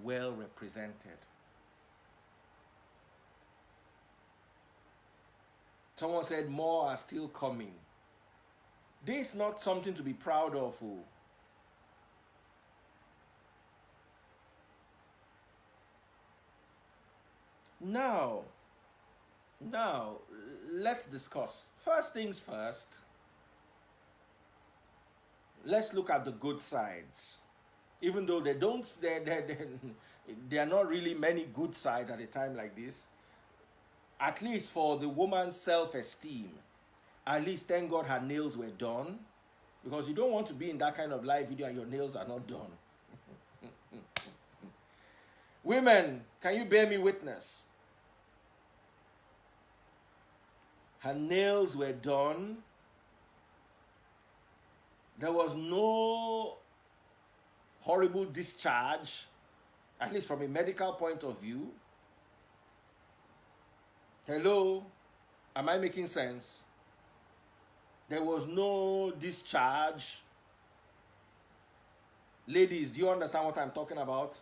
well represented. Someone said more are still coming. This is not something to be proud of. Oh. Now, let's discuss. First things first, let's look at the good sides. Even though there are not really many good sides at a time like this, at least for the woman's self-esteem, at least thank God her nails were done, because you don't want to be in that kind of live video and your nails are not done. Women, can you bear me witness? Her nails were done. There was no horrible discharge, at least from a medical point of view. Hello? Am I making sense? There was no discharge. Ladies, do you understand what I'm talking about?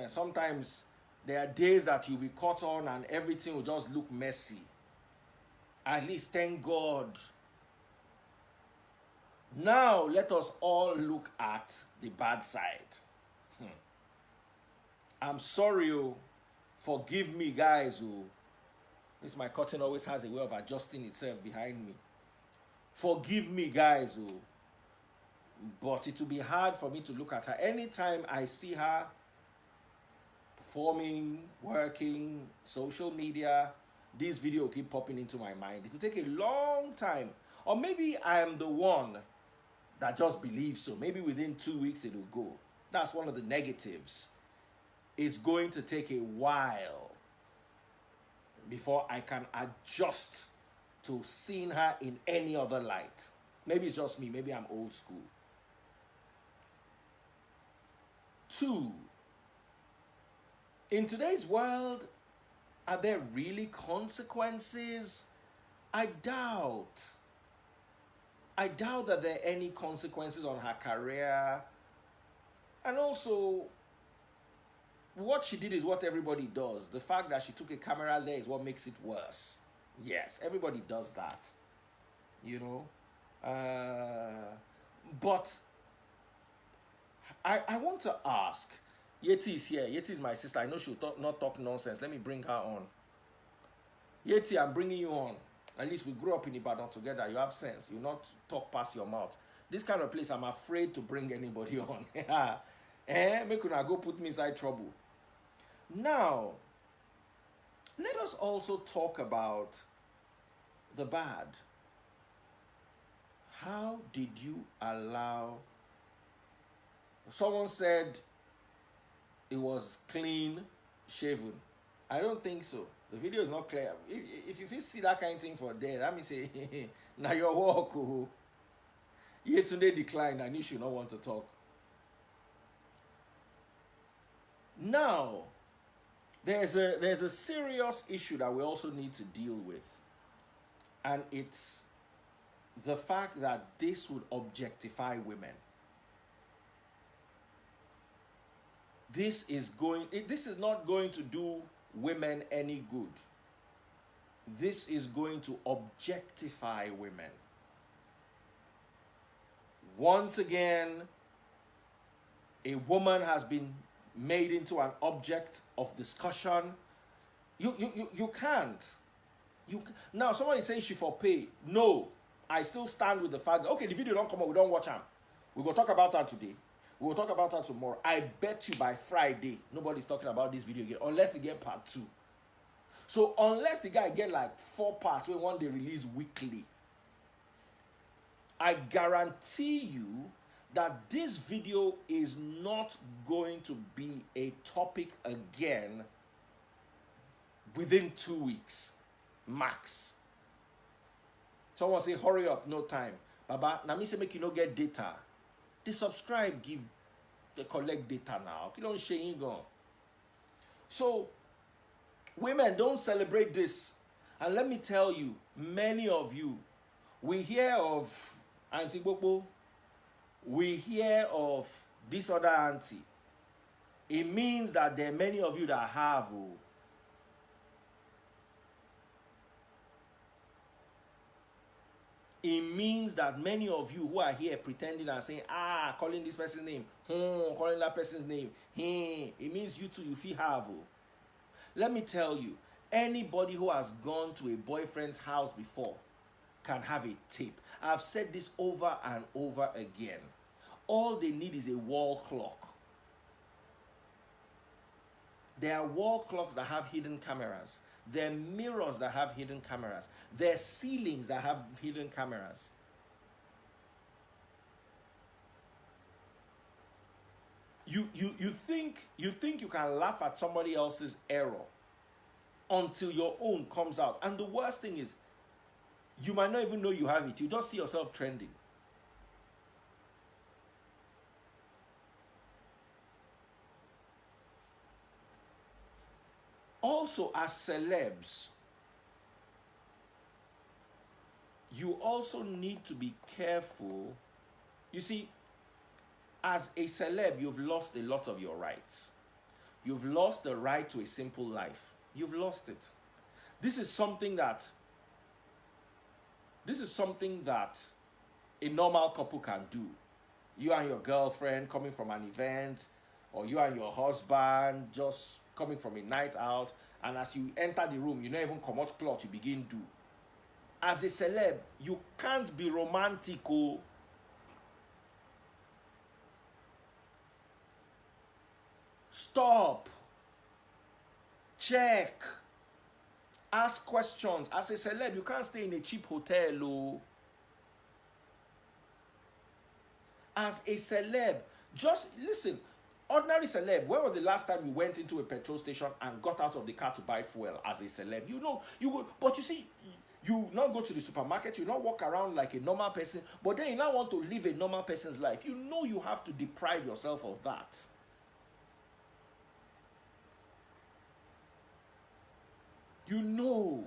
Sometimes there are days that you'll be caught on and everything will just look messy. At least thank God. Now let us all look at the bad side. I'm sorry, oh, forgive me, guys. Oh. This my curtain always has a way of adjusting itself behind me. Forgive me, guys. Oh. But it will be hard for me to look at her. Anytime I see her performing, working, social media, this video will keep popping into my mind. It will take a long time. Or maybe I am the one that just believes so. Maybe within 2 weeks it will go. That's one of the negatives. It's going to take a while before I can adjust to seeing her in any other light. Maybe it's just me. Maybe I'm old school. 2, in today's world, are there really consequences? I doubt that there are any consequences on her career. And also, what she did is what everybody does. The fact that she took a camera there is what makes it worse. Yes, everybody does that. You know? But I want to ask. Yeti is here. Yeti is my sister. I know she'll not talk nonsense. Let me bring her on. Yeti, I'm bringing you on. At least we grew up in Ibadan together. You have sense. You not talk past your mouth. This kind of place, I'm afraid to bring anybody on. Make una go put me inside trouble. Now, let us also talk about the bad. How did you allow... Someone said it was clean shaven. I don't think so. The video is not clear. If you see that kind of thing for there, let me say, now your work. Yetunde declined and you should not want to talk. Now, there's a serious issue that we also need to deal with. And it's the fact that this would objectify women. This is not going to do women any good. This is going to objectify women. Once again, a woman has been made into an object of discussion. You can't. Now, someone is saying she for pay. No, I still stand with the fact that, okay, the video don't come out, we don't watch them. We're going to talk about that today. We'll talk about that tomorrow. I bet you by Friday, nobody's talking about this video again, unless they get part 2. So unless the guy get like 4 parts, when one they release weekly, I guarantee you that this video is not going to be a topic again within 2 weeks, max. Someone say, hurry up, no time. Baba, now me say make you no get data. They subscribe, they collect data now. So, women, don't celebrate this. And let me tell you, many of you, we hear of Auntie Bobo, we hear of this other auntie. It means that there are many of you that have. Oh. It means that many of you who are here pretending and saying, calling this person's name, calling that person's name, it means you too, you feel have. Oh. Let me tell you, anybody who has gone to a boyfriend's house before can have a tape. I've said this over and over again. All they need is a wall clock. There are wall clocks that have hidden cameras. There are mirrors that have hidden cameras. There are ceilings that have hidden cameras. You think you can laugh at somebody else's error until your own comes out. And the worst thing is, you might not even know you have it. You just see yourself trending. Also, as celebs, you also need to be careful. You see, as a celeb, you've lost a lot of your rights. You've lost the right to a simple life. You've lost it. This is something that a normal couple can do. You and your girlfriend coming from an event, or you and your husband just coming from a night out, and as you enter the room, you don't even come out cloth, you begin do. As a celeb, you can't be romantic. Oh. Stop. Check. Ask questions. As a celeb, you can't stay in a cheap hotel. Oh. As a celeb, just listen. Ordinary celeb, when was the last time you went into a petrol station and got out of the car to buy fuel as a celeb? You know, you would, but you see, you not go to the supermarket, you not walk around like a normal person, but then you now want to live a normal person's life. You know you have to deprive yourself of that. You know.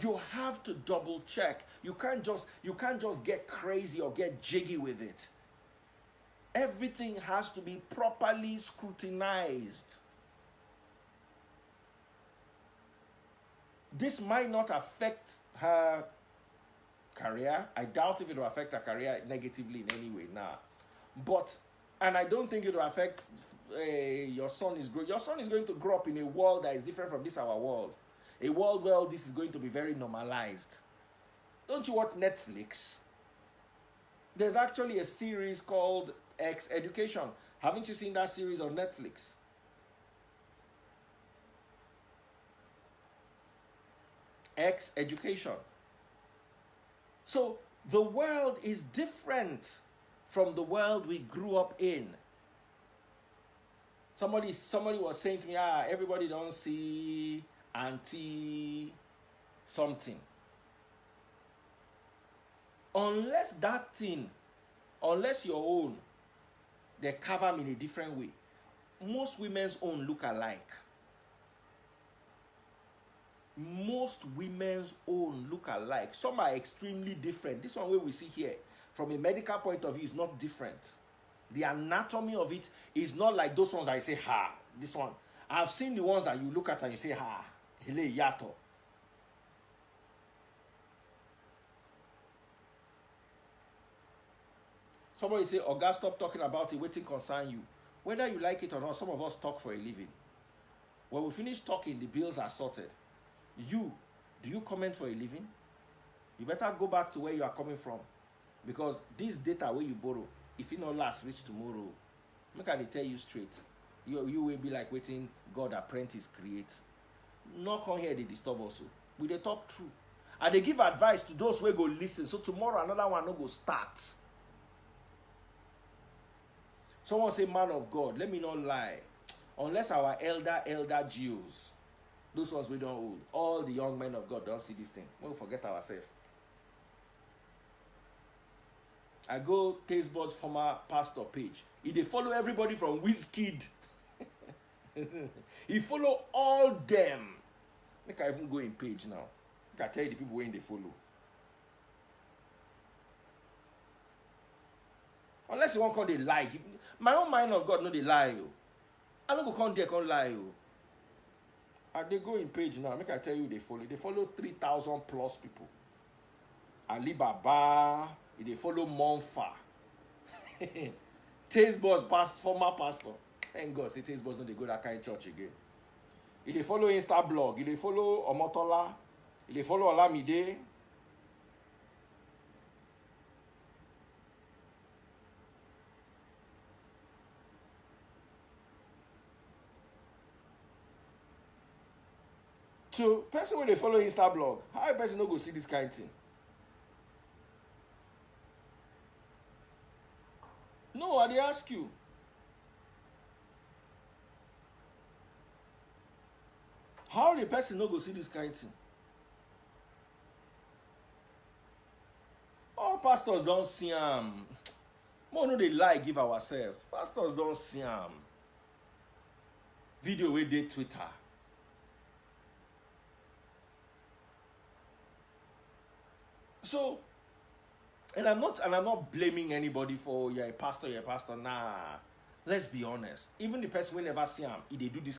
You have to double check. You can't just get crazy or get jiggy with it. Everything has to be properly scrutinized. This might not affect her career. I doubt if it will affect her career negatively in any way now. But, and I don't think it will affect your son is growing. Your son is going to grow up in a world that is different from this our world. A world where this is going to be very normalized. Don't you watch Netflix? There's actually a series called X Education. Haven't you seen that series on Netflix? X Education. So the world is different from the world we grew up in. Somebody was saying to me, everybody don't see auntie something. Unless your own, they carve them in a different way. Most women's own look alike. Most women's own look alike. Some are extremely different. This one where we see here, from a medical point of view, is not different. The anatomy of it is not like those ones that you say, this one. I've seen the ones that you look at and you say, hele yato. Somebody say, Oga, stop talking about it, waiting concern you. Whether you like it or not, some of us talk for a living. When we finish talking, the bills are sorted. Do you comment for a living? You better go back to where you are coming from. Because this data where you borrow, if it not last reach tomorrow, make I tell you straight. You will be like waiting God apprentice create. Not come here, they disturb also. We they talk true. And they give advice to those who go listen. So tomorrow another one no go start. Someone say, man of God, let me not lie. Unless our elder Jews, those ones we don't hold, all the young men of God don't see this thing. We'll forget ourselves. I go Tastebud's former pastor page. He follow everybody from Wizkid. He follow all them. Make I even go in page now. I can tell you the people when they follow. Unless you want to come, they lie. My own mind of God, no, they lie. Oh. I don't go come there, come lie. Oh. And they go in page now. Make I tell you, they follow. They follow 3,000 plus people. Alibaba. They follow Monfa. Taste Boss, former pastor. Thank God, say Taste Boss, no, they go that kind of church again. If they follow Insta blog, if they follow Omotola, if they follow Olamide. To person when they follow Insta blog, how a person no go see this kind of thing? No, I dey ask you. How the person no go see this kind of thing? All pastors don't see am. More no dey lie give ourselves. Pastors don't see am. Video wey dey Twitter. So, and I'm not blaming anybody for you're a pastor. Nah. Let's be honest. Even the person we never see him, if they do this